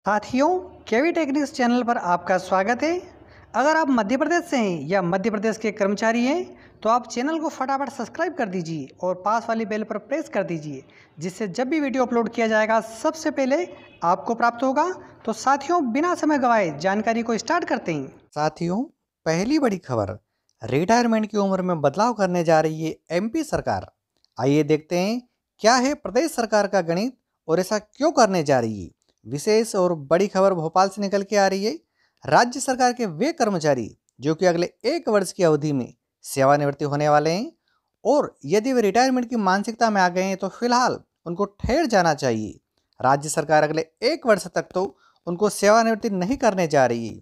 साथियों, केवी techniques channel पर आपका स्वागत है। अगर आप मध्य प्रदेश से हैं या मध्य प्रदेश के कर्मचारी हैं तो आप चैनल को फटाफट सब्सक्राइब कर दीजिए और पास वाली बेल पर प्रेस कर दीजिए, जिससे जब भी वीडियो अपलोड किया जाएगा सबसे पहले आपको प्राप्त होगा। तो साथियों, बिना समय गंवाए जानकारी को स्टार्ट करते हैं। साथियों, पहली बड़ी खबर, रिटायरमेंट की उम्र में बदलाव करने जा रही है एमपी सरकार। आइए देखते हैं क्या है प्रदेश सरकार का गणित और ऐसा क्यों करने जा रही है। विशेष और बड़ी खबर भोपाल से निकल के आ रही है। राज्य सरकार के वे कर्मचारी जो कि अगले 1 वर्ष की अवधि में सेवानिवृत्ति होने वाले हैं और यदि वे रिटायरमेंट की मानसिकता में आ गए हैं तो फिलहाल उनको ठहर जाना चाहिए। राज्य सरकार अगले 1 वर्ष तक तो उनको सेवानिवृत्ति नहीं करने जा रही है।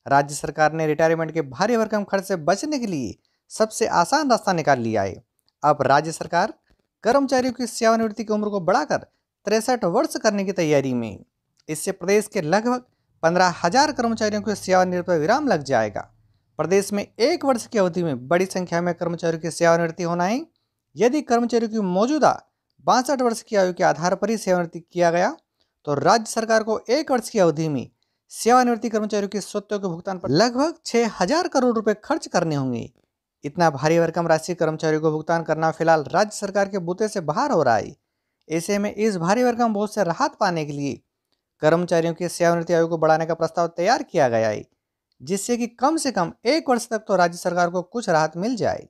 राज्य सरकार ने रिटायरमेंट के भारी भरकम खर्च से बचने के लिए सबसे आसान रास्ता निकाल लिया है। अब राज्य सरकार कर्मचारियों की सेवानिवृत्ति की उम्र को बढ़ाकर 63 वर्ष करने की तैयारी में। इससे प्रदेश के लगभग 15,000 कर्मचारियों को सेवानिवृत्ति पर विराम लग जाएगा। प्रदेश में 1 वर्ष की अवधि में बड़ी संख्या में कर्मचारियों की सेवानिवृत्ति होना है। यदि कर्मचारियों की मौजूदा 62 वर्ष की आयु के आधार पर ही सेवानिवृत्ति किया गया तो राज्य सरकार को 1 वर्ष की अवधि में सेवानिवृत्ति कर्मचारियों की स्वतों के भुगतान पर लगभग 6,000 करोड़ रुपए खर्च करने होंगे। इतना भारी भरकम राशि कर्मचारियों को भुगतान करना फिलहाल राज्य सरकार के बूते से बाहर हो रहा है। ऐसे में इस भारी भरकम बोझ से राहत पाने के लिए कर्मचारियों की सेवानिवृत्ति आयु को बढ़ाने का प्रस्ताव तैयार किया गया है, जिससे कि कम से कम 1 वर्ष तक तो राज्य सरकार को कुछ राहत मिल जाए।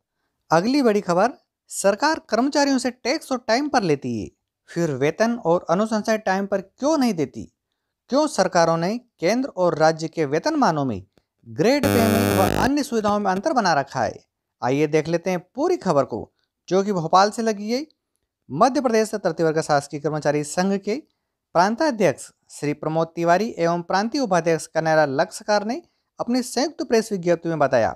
अगली बड़ी खबर, सरकार कर्मचारियों से टैक्स और टाइम पर लेती है, फिर वेतन और अनुशंसाएं टाइम पर क्यों नहीं देती। क्यों सरकारों ने केंद्र और राज्य के वेतनमानों में, ग्रेड पेमेंट व अन्य सुविधाओं में अंतर बना रखा है। आइए देख लेते हैं पूरी खबर को, जो कि भोपाल से लगी है। मध्य प्रदेश तृतीय शासकीय कर्मचारी संघ के प्रांताध्यक्ष श्री प्रमोद तिवारी एवं प्रांतीय उपाध्यक्ष कन्हैया लक्ष्यकार ने अपनी संयुक्त प्रेस विज्ञप्ति में बताया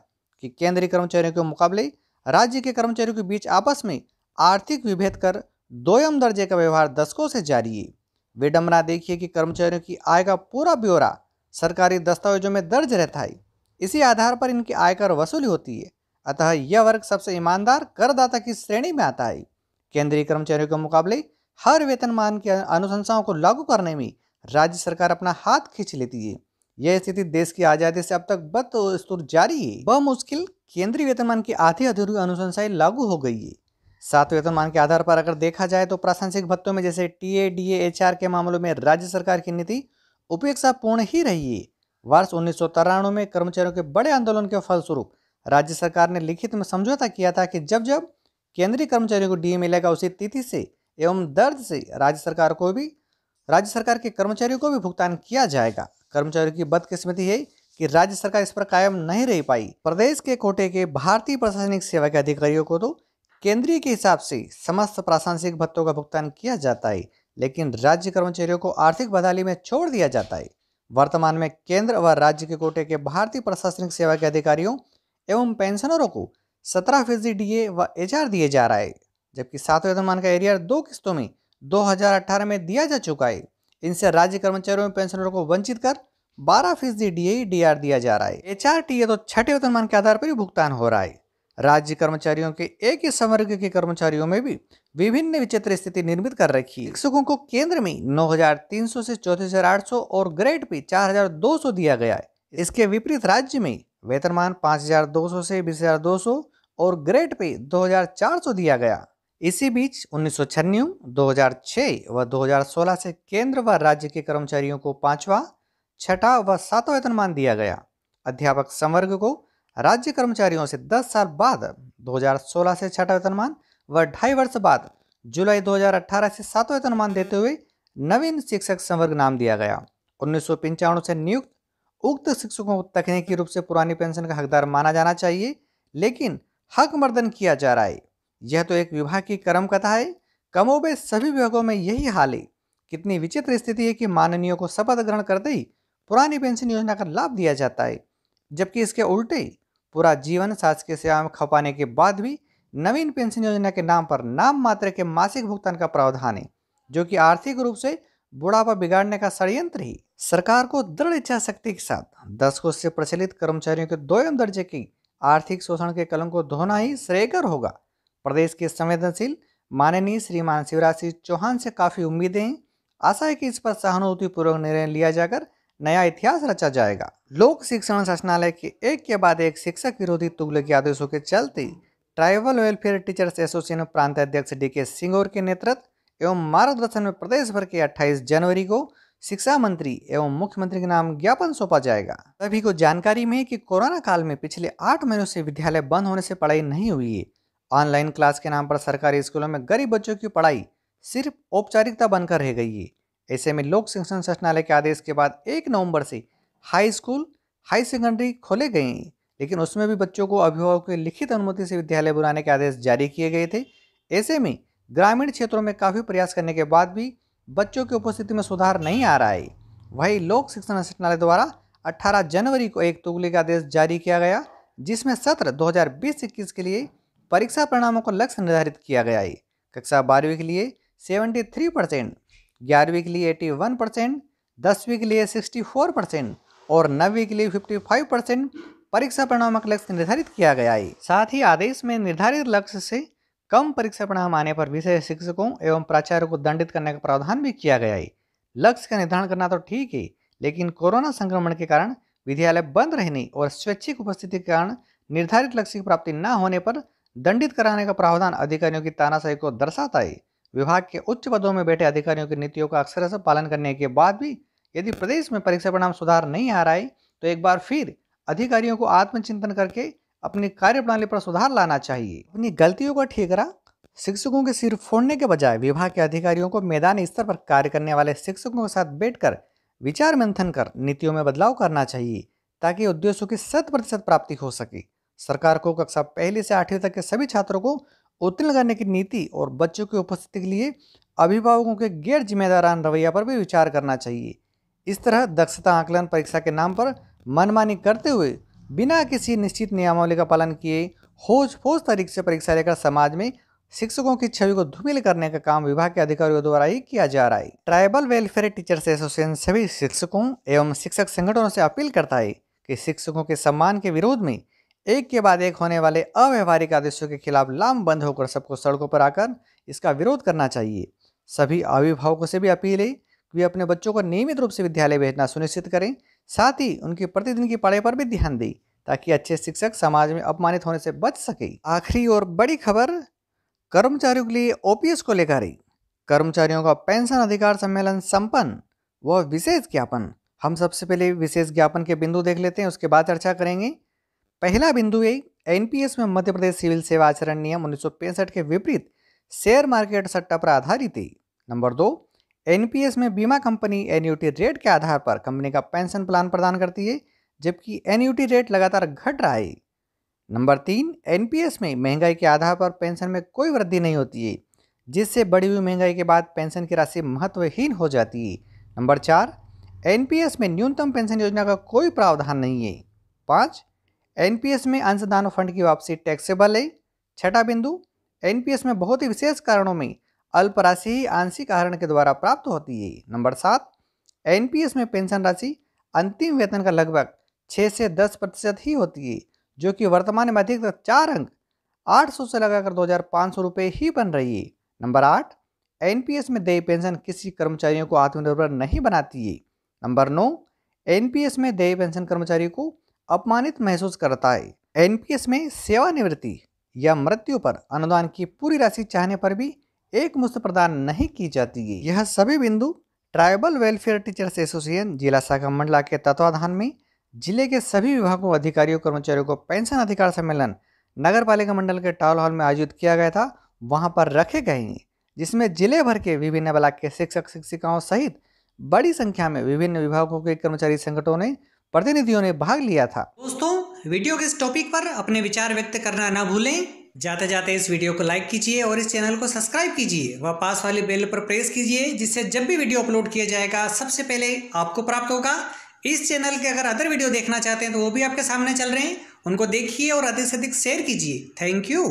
कि केंद्रीय कर्मचारियों के मुकाबले राज्य के कर्मचारियों के बीच आपस में आर्थिक विभेद कर दोयम दर्जे का व्यवहार दशकों से जारी है। विडंबना देखिए कि कर्मचारियों की आय का पूरा ब्यौरा सरकारी दस्तावेजों में दर्ज रहता है। इसी आधार पर इनकी आयकर वसूली होती है। अतः यह वर्ग सबसे ईमानदार करदाता की श्रेणी में आता है। केंद्रीय कर्मचारियों के मुकाबले हर वेतनमान की अनुशंसाओं को लागू करने में राज्य सरकार अपना हाथ खींच लेती है। यह स्थिति देश की आजादी से अब तक बदस्तूर जारी है। बमुश्किल केंद्रीय वेतनमान की आधी अधूरी अनुशंसाएं लागू हो गई है। 7 वेतनमान के आधार पर अगर देखा जाए तो प्रासंगिक भत्तों में जैसे टीए, डीए, एचआर के मामलों में राज्य सरकार की नीति उपेक्षापूर्ण ही रही है। वर्ष 1993 में कर्मचारियों के बड़े आंदोलन के फलस्वरूप राज्य सरकार ने लिखित में समझौता किया था कि जब जब केंद्रीय कर्मचारियों को डीए मिलेगा उसी तिथि से एवं दर्ज से राज्य सरकार के कर्मचारियों को भी भुगतान किया जाएगा। कर्मचारियों की बदकिस्मती है कि राज्य सरकार इस पर कायम नहीं रह पाई। प्रदेश के कोटे के भारतीय प्रशासनिक सेवा के अधिकारियों को तो केंद्रीय के हिसाब से समस्त प्रासंगिक भत्तों का भुगतान किया जाता है, लेकिन राज्य कर्मचारियों को आर्थिक बदहाली में छोड़ दिया जाता है। वर्तमान में केंद्र व राज्य के कोटे के भारतीय प्रशासनिक सेवा के अधिकारियों एवं पेंशनरों को 17% डीए व एचआर दिए जा रहा है, जबकि 7 वेतनमान का एरियर 2 किस्तों में 2018 में दिया जा चुका है। इनसे राज्य कर्मचारियों एवं पेंशनरों को वंचित कर 12% डीए डीआर दिया जा रहा है। एचआर टीए तो छठे वेतनमान के आधार पर ही भुगतान हो रहा है। राज्य कर्मचारियों के एक ही संवर्ग के कर्मचारियों में भी विभिन्न विचित्र स्थिति निर्मित कर रखी है। शिक्षकों को केंद्र में 9,300 से 34,800 और ग्रेड पे 4,200 दिया गया है। इसके विपरीत राज्य में वेतनमान 5,200 से 20,200 और ग्रेड पे 2,400 दिया गया। इसी बीच 1996, 2006 व 2016 से केंद्र व राज्य के कर्मचारियों को 5वां, 6ठा व 7वां वेतनमान दिया गया। अध्यापक संवर्ग को राज्य कर्मचारियों से 10 साल बाद 2016 से 6ठा वेतनमान व 2.5 वर्ष बाद जुलाई 2018 से 7वां वेतनमान देते हुए नवीन शिक्षक संवर्ग नाम दिया गया। 1995 से नियुक्त उक्त शिक्षकों को तकनीकी रूप से पुरानी पेंशन का हकदार माना जाना चाहिए, लेकिन हक मर्दन किया जा रहा है। यह तो एक विभाग की कर्म कथा है। कमोबेश सभी विभागों में यही हाल है। कितनी विचित्र स्थिति है कि माननीयों को शपथ ग्रहण करते ही पुरानी पेंशन योजना का लाभ दिया जाता है, जबकि इसके उल्टे पूरा जीवन शासकीय सेवा में खपाने के बाद भी नवीन पेंशन योजना के नाम पर नाम मात्र के मासिक भुगतान का प्रावधान है, जो कि आर्थिक रूप से बुढ़ापा बिगाड़ने का षड्यंत्र ही। सरकार को दृढ़ इच्छा शक्ति के साथ दशकों से प्रचलित कर्मचारियों के दोयम दर्जे की आर्थिक शोषण के कलंक को धोना ही श्रेयकर होगा। प्रदेश के संवेदनशील माननीय श्रीमान शिवराज सिंह चौहान से काफी उम्मीदें हैं। आशा है कि इस पर सहानुभूतिपूर्वक निर्णय लिया जाकर नया इतिहास रचा जाएगा। लोक शिक्षण संचालनालय के एक के बाद एक शिक्षक विरोधी तुगलकी आदेशों के चलते ट्राइबल वेलफेयर टीचर्स एसोसिएशन प्रांत अध्यक्ष DK सिंगोर के नेतृत्व एवं मार्गदर्शन में प्रदेश भर के 28 जनवरी को शिक्षा मंत्री एवं मुख्यमंत्री के नाम ज्ञापन सौंपा जाएगा। सभी को जानकारी में है कि कोरोना काल में पिछले 8 महीनों से विद्यालय बंद होने से पढ़ाई नहीं हुई है। ऑनलाइन क्लास के नाम पर सरकारी स्कूलों में गरीब बच्चों की पढ़ाई सिर्फ औपचारिकता बनकर रह गई है। ऐसे में लोक शिक्षण संचालनालय के आदेश के बाद 1 नवंबर से हाई स्कूल, हाई सेकेंडरी खोले गए हैं, लेकिन उसमें भी बच्चों को अभिभावकों की लिखित अनुमति से विद्यालय बुलाने के आदेश जारी किए गए थे। ऐसे में ग्रामीण क्षेत्रों में काफ़ी प्रयास करने के बाद भी बच्चों की उपस्थिति में सुधार नहीं आ रहा है। वहीं लोक शिक्षण संचालनालय द्वारा 18 जनवरी को एक तुगलकी आदेश जारी किया गया, जिसमें सत्र 2020-21 के लिए परीक्षा परिणामों को लक्ष्य निर्धारित किया गया है। कक्षा 12वीं के लिए 73%, 11वीं के लिए 81%, 10वीं के लिए 64% और 9वीं के लिए 55% परीक्षा परिणामों का लक्ष्य निर्धारित किया गया है। साथ ही आदेश में निर्धारित लक्ष्य से कम परीक्षा परिणाम आने पर विषय शिक्षकों एवं प्राचार्यों को दंडित करने का प्रावधान भी किया गया है। लक्ष्य का निर्धारण करना तो ठीक है, लेकिन कोरोना संक्रमण के कारण विद्यालय बंद रहने और स्वैच्छिक उपस्थिति के कारण निर्धारित लक्ष्य की प्राप्ति न होने पर दंडित कराने का प्रावधान अधिकारियों की तानाशाही को दर्शाता है। विभाग के उच्च पदों में बैठे अधिकारियों की नीतियों का अक्षरशः पालन करने के बाद भी यदि प्रदेश में परीक्षा परिणाम सुधार नहीं आ रहा है, तो एक बार फिर अधिकारियों को आत्मचिंतन करके अपनी कार्यप्रणाली पर सुधार लाना चाहिए। अपनी गलतियों का ठीकरा शिक्षकों के सिर फोड़ने के बजाय विभाग के अधिकारियों को मैदानी स्तर पर कार्य करने वाले शिक्षकों के साथ बैठकर विचार मंथन कर नीतियों में बदलाव करना चाहिए, ताकि उद्देश्यों की 100% प्राप्ति हो सके। सरकार को कक्षा 1 से 8वीं तक के सभी छात्रों को उत्तीर्ण करने की नीति और बच्चों की उपस्थिति के लिए अभिभावकों के गैर जिम्मेदारान रवैया पर भी विचार करना चाहिए। इस तरह दक्षता आकलन परीक्षा के नाम पर मनमानी करते हुए बिना किसी निश्चित नियमावली का पालन किए होज तरीके से परीक्षा लेकर समाज में शिक्षकों की छवि को धूमिल करने का काम विभाग के अधिकारियों द्वारा ही किया जा रहा है। ट्राइबल वेलफेयर टीचर्स एसोसिएशन सभी शिक्षकों एवं शिक्षक संगठनों से अपील करता है कि शिक्षकों के सम्मान के विरोध में एक के बाद एक होने वाले अव्यवहारिक आदेशों के खिलाफ लामबंद होकर सबको सड़कों पर आकर इसका विरोध करना चाहिए। सभी अभिभावकों से भी अपील है कि वे अपने बच्चों को नियमित रूप से विद्यालय भेजना सुनिश्चित करें, साथ ही उनकी प्रतिदिन की पढ़ाई पर भी ध्यान दें, ताकि अच्छे शिक्षक समाज में अपमानित होने से बच सके। आखिरी और बड़ी खबर कर्मचारियों के लिए OPS को लेकर है। कर्मचारियों का पेंशन अधिकार सम्मेलन संपन्न, वह विशेष ज्ञापन। हम सबसे पहले विशेष ज्ञापन के बिंदु देख लेते हैं, उसके बाद चर्चा करेंगे। पहला बिंदु है NPS में मध्य प्रदेश सिविल सेवा आचरण नियम 1965 के विपरीत शेयर मार्केट सट्टा पर आधारित है। नंबर 2, NPS में बीमा कंपनी एन्युटी रेट के आधार पर कंपनी का पेंशन प्लान प्रदान करती है, जबकि एन्युटी रेट लगातार घट रहा है। नंबर 3, NPS में महंगाई के आधार पर पेंशन में कोई वृद्धि नहीं होती है, जिससे बढ़ी हुई महंगाई के बाद पेंशन की राशि महत्वहीन हो जाती है। नंबर 4, NPS में न्यूनतम पेंशन योजना का कोई प्रावधान नहीं है। 5, NPS में अंशदान फंड की वापसी टैक्सेबल है। छठा बिंदु, NPS में बहुत ही विशेष कारणों में अल्प राशि ही आंशिक आहरण के द्वारा प्राप्त होती है। नंबर 7, NPS में पेंशन राशि अंतिम वेतन का लगभग 6 से 10% ही होती है, जो कि वर्तमान में अधिकतम 4 अंक 800 से लगाकर 2500 रुपये ही बन रही है। नंबर 8, NPS में देय पेंशन किसी कर्मचारियों को आत्मनिर्भर नहीं बनाती है। नंबर 9, NPS में देय पेंशन कर्मचारी को अपमानित महसूस करता है। NPS में सेवानिवृत्ति या मृत्यु पर अनुदान की पूरी राशि चाहने पर भी एक मुश्त प्रदान नहीं की जाती है। यह सभी बिंदु ट्राइबल वेलफेयर टीचर्स एसोसिएशन जिला शाखा मंडला के तत्वाधान में जिले के सभी विभागों अधिकारियों कर्मचारियों को पेंशन अधिकार सम्मेलन नगर पालिका मंडल के टाउन हॉल में आयोजित किया गया था, वहां पर रखे गए हैं, जिसमें जिले भर के विभिन्न ब्लॉक के शिक्षक शिक्षिकाओं सहित बड़ी संख्या में विभिन्न विभागों के कर्मचारी संगठनों ने प्रतिनिधियों ने भाग लिया था। दोस्तों, वीडियो के इस टॉपिक पर अपने विचार व्यक्त करना ना भूलें। जाते जाते इस वीडियो को लाइक कीजिए और इस चैनल को सब्सक्राइब कीजिए व पास वाली बेल पर प्रेस कीजिए, जिससे जब भी वीडियो अपलोड किया जाएगा सबसे पहले आपको प्राप्त होगा। इस चैनल के अगर अदर वीडियो देखना चाहते हैं तो वो भी आपके सामने चल रहे हैं, उनको देखिए और अधिक से अधिक शेयर कीजिए। Thank you.